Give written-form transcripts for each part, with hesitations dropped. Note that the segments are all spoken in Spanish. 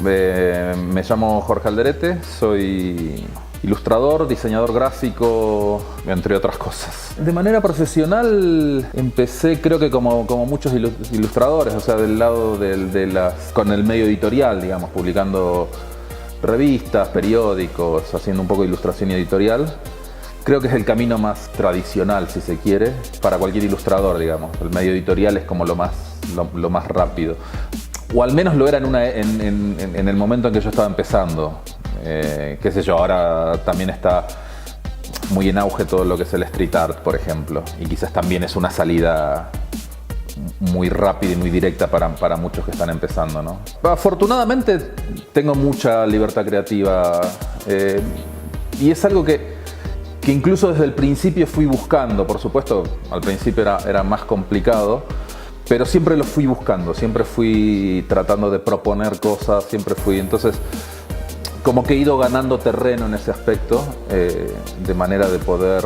Me llamo Jorge Alderete, soy ilustrador, diseñador gráfico, entre otras cosas. De manera profesional empecé, creo que como muchos ilustradores, o sea, del lado con el medio editorial, digamos, publicando revistas, periódicos, haciendo un poco de ilustración editorial. Creo que es el camino más tradicional, si se quiere, para cualquier ilustrador, digamos. El medio editorial es como lo más rápido. O al menos lo era en el momento en que yo estaba empezando. Qué sé yo, ahora también está muy en auge todo lo que es el street art, por ejemplo. Y quizás también es una salida muy rápida y muy directa para muchos que están empezando, ¿no? Afortunadamente tengo mucha libertad creativa y es algo que incluso desde el principio fui buscando. Por supuesto, al principio era más complicado, pero siempre lo fui buscando, siempre fui tratando de proponer cosas, entonces como que he ido ganando terreno en ese aspecto, de manera de poder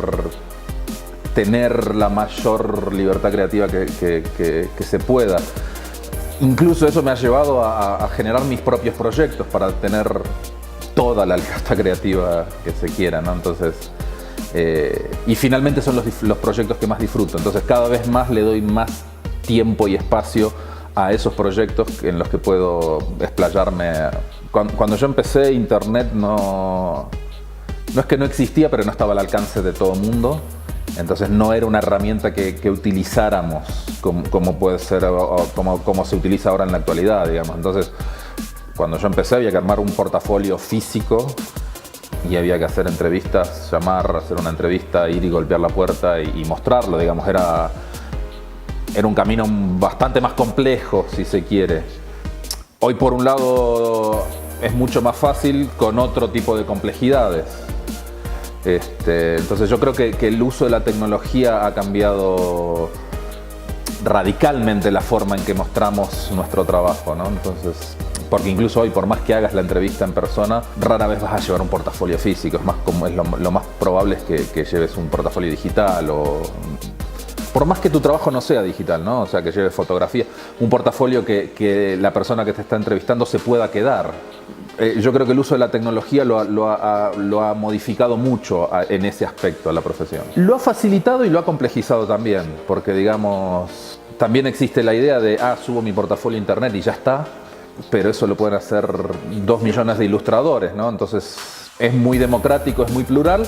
tener la mayor libertad creativa que se pueda. Incluso eso me ha llevado a generar mis propios proyectos para tener toda la libertad creativa que se quiera, ¿no? Entonces, y finalmente son los proyectos que más disfruto, entonces cada vez más le doy más tiempo y espacio a esos proyectos en los que puedo explayarme. Cuando yo empecé, Internet no es que no existía, pero no estaba al alcance de todo el mundo. Entonces no era una herramienta que utilizáramos como puede ser o como se utiliza ahora en la actualidad, digamos. Entonces, cuando yo empecé había que armar un portafolio físico y había que hacer entrevistas, hacer una entrevista, ir y golpear la puerta y mostrarlo, digamos. Era un camino bastante más complejo, si se quiere. Hoy, por un lado, es mucho más fácil con otro tipo de complejidades. Entonces yo creo que el uso de la tecnología ha cambiado radicalmente la forma en que mostramos nuestro trabajo, ¿no? Entonces, porque incluso hoy, por más que hagas la entrevista en persona, rara vez vas a llevar un portafolio físico. Lo más probable es que lleves un portafolio digital o... Por más que tu trabajo no sea digital, ¿no? O sea, que lleves fotografía, un portafolio que la persona que te está entrevistando se pueda quedar. Yo creo que el uso de la tecnología lo ha modificado mucho en ese aspecto a la profesión. Lo ha facilitado y lo ha complejizado también, porque digamos, también existe la idea de, subo mi portafolio a internet y ya está, pero eso lo pueden hacer 2 millones de ilustradores, ¿no? Entonces es muy democrático, es muy plural,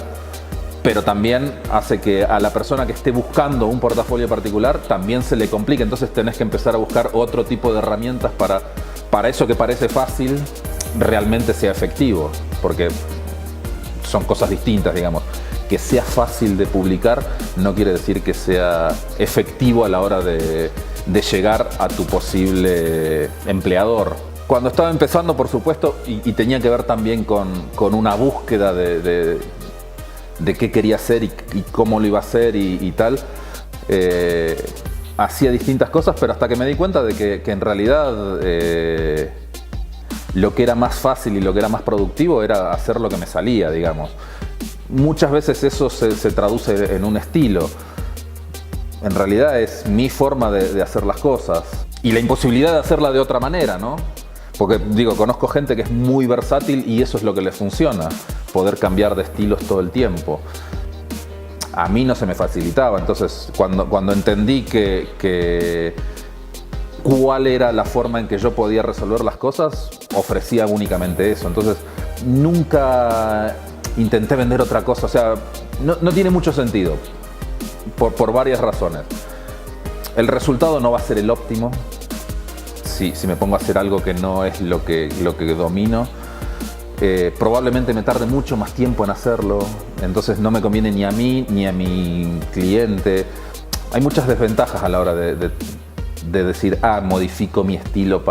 pero también hace que a la persona que esté buscando un portafolio particular también se le complique. Entonces tenés que empezar a buscar otro tipo de herramientas para eso que parece fácil realmente sea efectivo, porque son cosas distintas, digamos. Que sea fácil de publicar no quiere decir que sea efectivo a la hora de llegar a tu posible empleador. Cuando estaba empezando, por supuesto, y tenía que ver también con una búsqueda de qué quería hacer y cómo lo iba a hacer y tal, hacía distintas cosas, pero hasta que me di cuenta de que en realidad lo que era más fácil y lo que era más productivo era hacer lo que me salía, digamos. Muchas veces eso se traduce en un estilo. En realidad es mi forma de hacer las cosas y la imposibilidad de hacerla de otra manera, ¿no? Porque digo, conozco gente que es muy versátil y eso es lo que les funciona, poder cambiar de estilos todo el tiempo. A mí no se me facilitaba, entonces cuando entendí cuál era la forma en que yo podía resolver las cosas, ofrecía únicamente eso. Entonces nunca intenté vender otra cosa, o sea, no tiene mucho sentido, por varias razones. El resultado no va a ser el óptimo. Si me pongo a hacer algo que no es lo que domino, probablemente me tarde mucho más tiempo en hacerlo, entonces no me conviene ni a mí ni a mi cliente. Hay muchas desventajas a la hora de decir, modifico mi estilo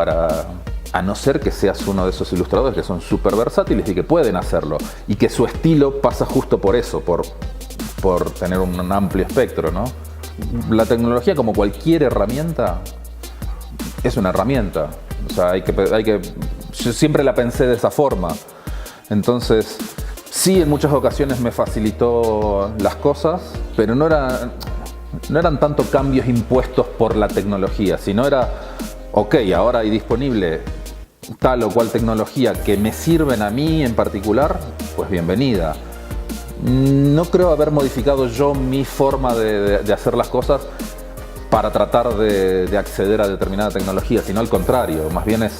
a no ser que seas uno de esos ilustradores que son súper versátiles y que pueden hacerlo, y que su estilo pasa justo por eso, por tener un amplio espectro, ¿no? La tecnología, como cualquier herramienta, es una herramienta. O sea, yo siempre la pensé de esa forma. Entonces, sí, en muchas ocasiones me facilitó las cosas, pero no eran tanto cambios impuestos por la tecnología, sino era, ok, ahora hay disponible tal o cual tecnología que me sirven a mí en particular, pues bienvenida. No creo haber modificado yo mi forma de hacer las cosas para tratar de acceder a determinada tecnología, sino al contrario, más bien es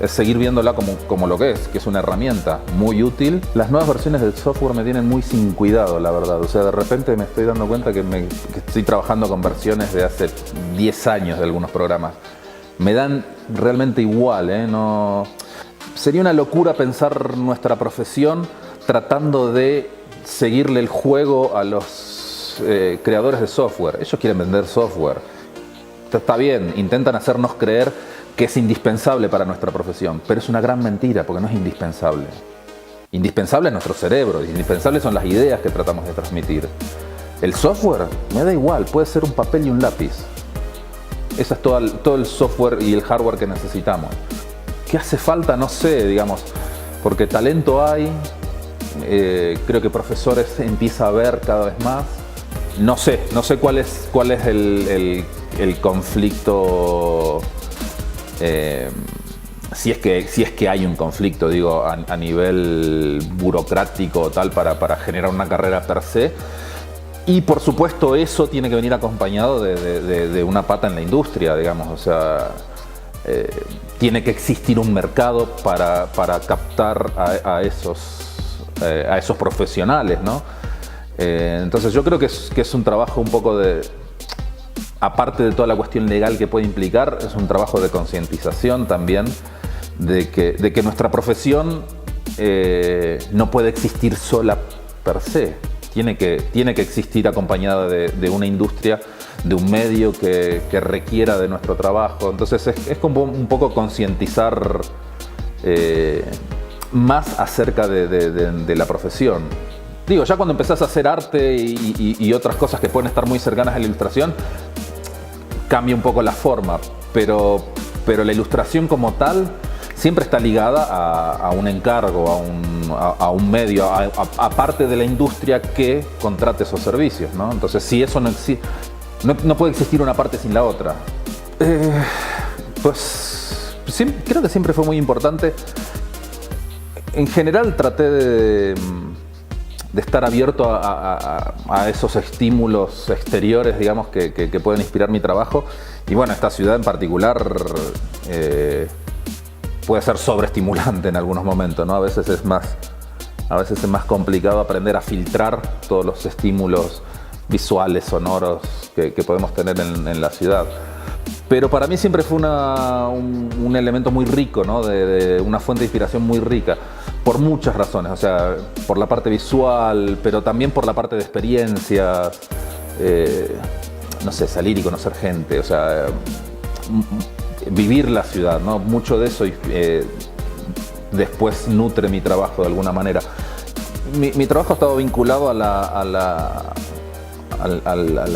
seguir viéndola como lo que es una herramienta muy útil. Las nuevas versiones del software me tienen muy sin cuidado, la verdad. O sea, de repente me estoy dando cuenta que estoy trabajando con versiones de hace 10 años de algunos programas. Me dan realmente igual, ¿eh? No... Sería una locura pensar nuestra profesión tratando de seguirle el juego a los creadores de software. Ellos quieren vender software. Está bien, intentan hacernos creer que es indispensable para nuestra profesión, pero es una gran mentira porque no es indispensable. Indispensable es nuestro cerebro, indispensables son las ideas que tratamos de transmitir. El software, me da igual, puede ser un papel y un lápiz. Ese es todo el software y el hardware que necesitamos. ¿Qué hace falta? No sé, digamos, porque talento hay, creo que profesores empieza a haber cada vez más. No sé cuál es el conflicto, si es que hay un conflicto, digo, a nivel burocrático o tal para generar una carrera per se. Y por supuesto eso tiene que venir acompañado de una pata en la industria, digamos, o sea, tiene que existir un mercado para captar a esos profesionales, ¿no? Entonces yo creo que es un trabajo un poco aparte de toda la cuestión legal que puede implicar, es un trabajo de concientización también de que nuestra profesión no puede existir sola per se. Tiene que existir acompañada de una industria, de un medio que requiera de nuestro trabajo. Entonces es como un poco concientizar más acerca de la profesión. Digo, ya cuando empezás a hacer arte y otras cosas que pueden estar muy cercanas a la ilustración, cambia un poco la forma, pero la ilustración como tal siempre está ligada a un encargo, a un medio, aparte de la industria que contrate esos servicios, ¿no? Entonces, si eso no existe, no puede existir una parte sin la otra. Pues creo que siempre fue muy importante. En general traté de estar abierto a esos estímulos exteriores, digamos, que pueden inspirar mi trabajo. Y bueno, esta ciudad en particular puede ser sobreestimulante en algunos momentos, ¿no? A veces es más complicado aprender a filtrar todos los estímulos visuales, sonoros que podemos tener en la ciudad. Pero para mí siempre fue un elemento muy rico, ¿no? de una fuente de inspiración muy rica, por muchas razones, o sea, por la parte visual, pero también por la parte de experiencias, no sé, salir y conocer gente, o sea, vivir la ciudad, ¿no? Mucho de eso después nutre mi trabajo de alguna manera. Mi trabajo ha estado vinculado a la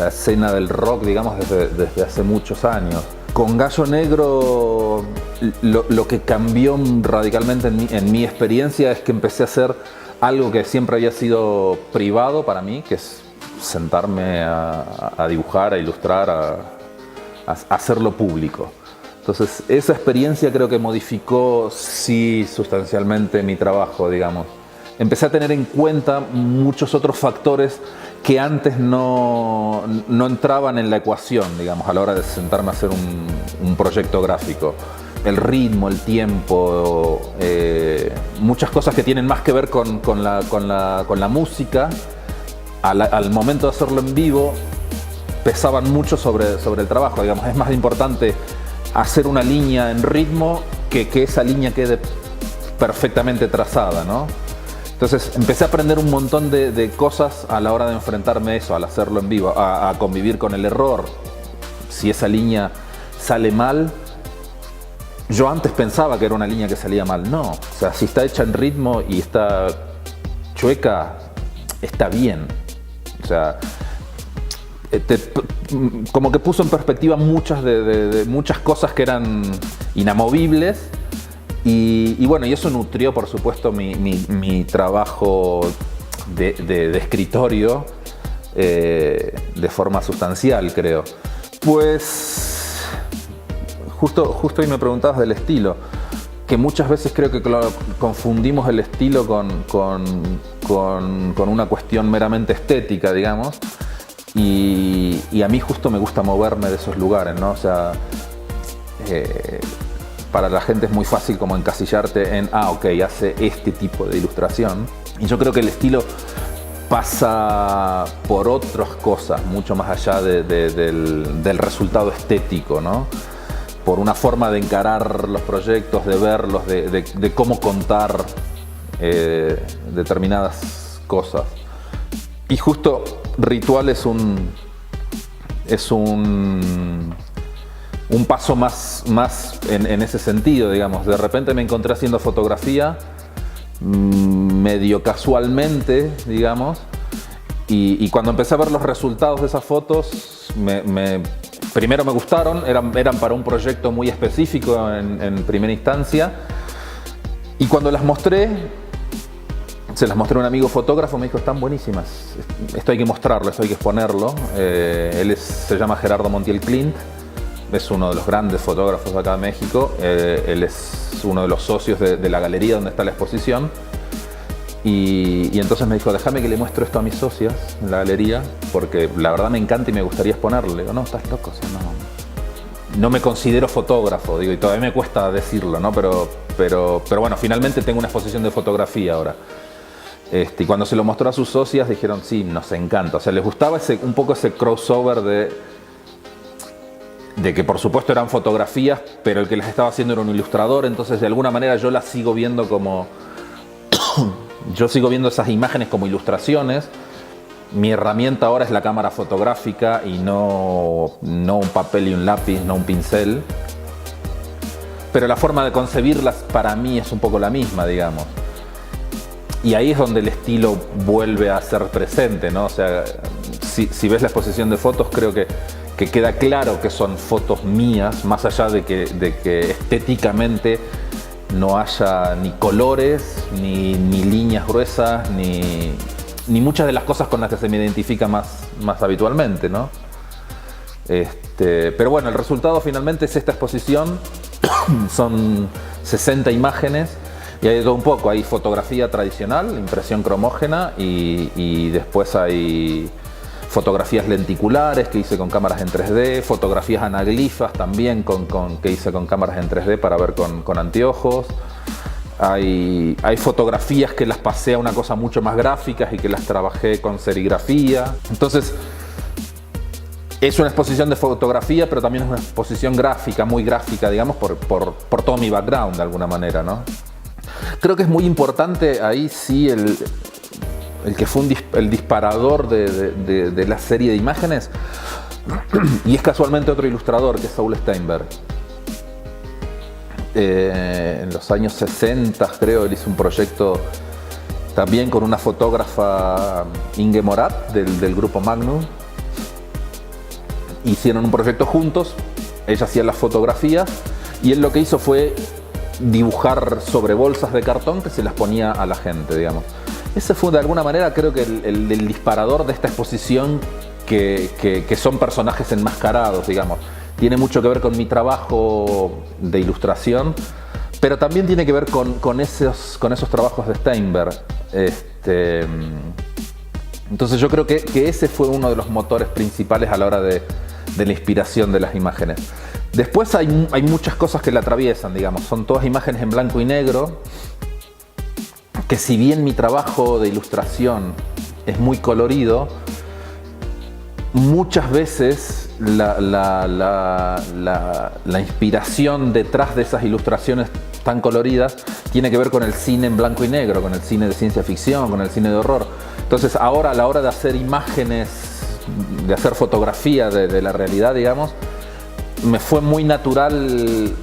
escena del rock, digamos, desde hace muchos años. Con Gallo Negro lo que cambió radicalmente en mi experiencia es que empecé a hacer algo que siempre había sido privado para mí, que es sentarme a dibujar, a ilustrar, a hacerlo público. Entonces esa experiencia creo que modificó sí sustancialmente mi trabajo, digamos. Empecé a tener en cuenta muchos otros factores que antes no entraban en la ecuación, digamos, a la hora de sentarme a hacer un proyecto gráfico. El ritmo, el tiempo, muchas cosas que tienen más que ver con la música, al momento de hacerlo en vivo, pesaban mucho sobre el trabajo, digamos. Es más importante hacer una línea en ritmo que esa línea quede perfectamente trazada, ¿no? Entonces empecé a aprender un montón de cosas a la hora de enfrentarme a eso, al hacerlo en vivo, a convivir con el error. Si esa línea sale mal, yo antes pensaba que era una línea que salía mal. No, o sea, si está hecha en ritmo y está chueca, está bien. O sea, como que puso en perspectiva muchas cosas que eran inamovibles. Y bueno, y eso nutrió, por supuesto, mi trabajo de escritorio de forma sustancial, creo. Pues justo hoy me preguntabas del estilo. que muchas veces creo que confundimos el estilo con una cuestión meramente estética, digamos, y a mí justo me gusta moverme de esos lugares, ¿no? O sea, para la gente es muy fácil como encasillarte en, ok, hace este tipo de ilustración, y yo creo que el estilo pasa por otras cosas, mucho más allá del resultado estético, ¿no? Por una forma de encarar los proyectos, de verlos, de cómo contar determinadas cosas. Y justo Ritual es un paso más en ese sentido, digamos. De repente me encontré haciendo fotografía medio casualmente, digamos, y cuando empecé a ver los resultados de esas fotos, primero me gustaron, eran para un proyecto muy específico en primera instancia, y cuando las mostré, se las mostré a un amigo fotógrafo, me dijo, están buenísimas, esto hay que mostrarlo, esto hay que exponerlo. Se llama Gerardo Montiel Clint, es uno de los grandes fotógrafos de acá de México, él es uno de los socios de la galería donde está la exposición, y entonces me dijo, déjame que le muestro esto a mis socias en la galería, porque la verdad me encanta y me gustaría exponerlo. Le digo, no, estás loco, o sea, no me considero fotógrafo, digo, y todavía me cuesta decirlo, ¿no? Pero bueno, finalmente tengo una exposición de fotografía ahora. Y cuando se lo mostró a sus socias dijeron, sí, nos encanta. O sea, les gustaba un poco ese crossover de que por supuesto eran fotografías, pero el que las estaba haciendo era un ilustrador, entonces de alguna manera yo las sigo viendo como... yo sigo viendo esas imágenes como ilustraciones. Mi herramienta ahora es la cámara fotográfica y no un papel y un lápiz, no un pincel. Pero la forma de concebirlas para mí es un poco la misma, digamos. Y ahí es donde el estilo vuelve a ser presente, ¿no? O sea, si ves la exposición de fotos, creo que queda claro que son fotos mías, más allá de que estéticamente no haya ni colores, ni líneas gruesas, ni muchas de las cosas con las que se me identifica más habitualmente, ¿no? Pero bueno, el resultado finalmente es esta exposición. Son 60 imágenes y hay de todo un poco. Hay fotografía tradicional, impresión cromógena, y después hay fotografías lenticulares que hice con cámaras en 3D, fotografías anaglifas también que hice con cámaras en 3D para ver con anteojos. Hay fotografías que las pasé a una cosa mucho más gráficas y que las trabajé con serigrafía. Entonces, es una exposición de fotografía, pero también es una exposición gráfica, muy gráfica, digamos, por todo mi background de alguna manera, ¿no? Creo que es muy importante ahí sí el que fue el disparador de la serie de imágenes, y es casualmente otro ilustrador, que es Saul Steinberg. En los años 60, creo, él hizo un proyecto también con una fotógrafa, Inge Morat, del grupo Magnum. Hicieron un proyecto juntos, ella hacía las fotografías y él lo que hizo fue dibujar sobre bolsas de cartón que se las ponía a la gente, digamos. Ese fue de alguna manera, creo que el disparador de esta exposición, que son personajes enmascarados, digamos. Tiene mucho que ver con mi trabajo de ilustración, pero también tiene que ver con esos trabajos de Steinberg. Entonces yo creo que ese fue uno de los motores principales a la hora de la inspiración de las imágenes. Después hay muchas cosas que la atraviesan, digamos. Son todas imágenes en blanco y negro, que si bien mi trabajo de ilustración es muy colorido, muchas veces la inspiración detrás de esas ilustraciones tan coloridas tiene que ver con el cine en blanco y negro, con el cine de ciencia ficción, con el cine de horror. Entonces ahora, a la hora de hacer imágenes, de hacer fotografía de la realidad, digamos, me fue muy natural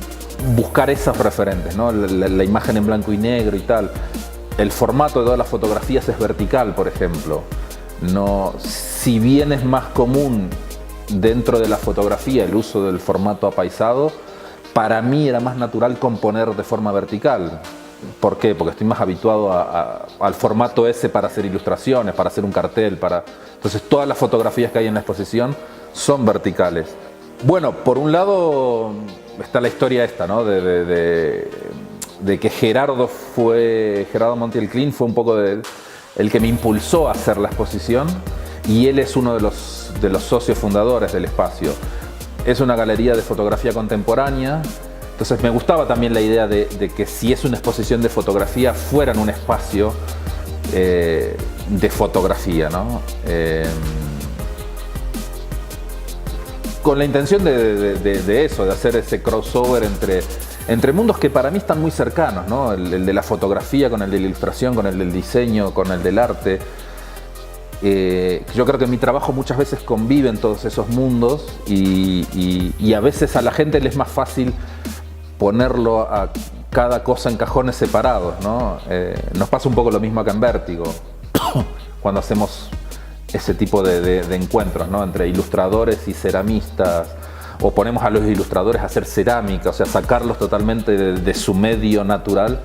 buscar esos referentes, ¿no? La imagen en blanco y negro y tal. El formato de todas las fotografías es vertical, por ejemplo. Si bien es más común dentro de la fotografía el uso del formato apaisado, para mí era más natural componer de forma vertical. ¿Por qué? Porque estoy más habituado al formato ese para hacer ilustraciones, para hacer un cartel, Entonces todas las fotografías que hay en la exposición son verticales. Bueno, por un lado está la historia esta, ¿no? de que Gerardo Montiel Klein fue un poco el que me impulsó a hacer la exposición, y él es uno de los socios fundadores del espacio. Es una galería de fotografía contemporánea, entonces me gustaba también la idea de que si es una exposición de fotografía, fuera en un espacio de fotografía, ¿no? Con la intención de eso, de hacer ese crossover entre mundos que para mí están muy cercanos, ¿no? El de la fotografía con el de la ilustración, con el del diseño, con el del arte. Yo creo que en mi trabajo muchas veces conviven todos esos mundos y a veces a la gente le es más fácil ponerlo a cada cosa en cajones separados, ¿no? Nos pasa un poco lo mismo acá en Vértigo, cuando hacemos ese tipo de encuentros, ¿no? Entre ilustradores y ceramistas, o ponemos a los ilustradores a hacer cerámica, o sea, sacarlos totalmente de su medio natural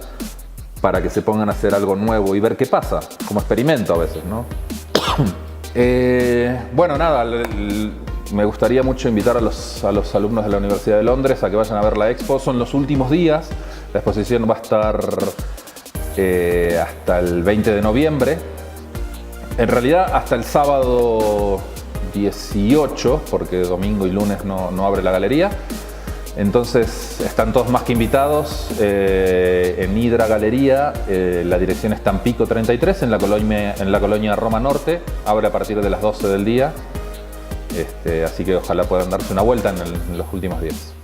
para que se pongan a hacer algo nuevo y ver qué pasa, como experimento a veces, ¿no? Bueno, nada, me gustaría mucho invitar a los alumnos de la Universidad de Londres a que vayan a ver la expo. Son los últimos días, la exposición va a estar hasta el 20 de noviembre. En realidad hasta el sábado 18, porque domingo y lunes no abre la galería. Entonces están todos más que invitados en Hidra Galería. La dirección es Tampico 33, en la colonia Roma Norte. Abre a partir de las 12 del día. Así que ojalá puedan darse una vuelta en los últimos días.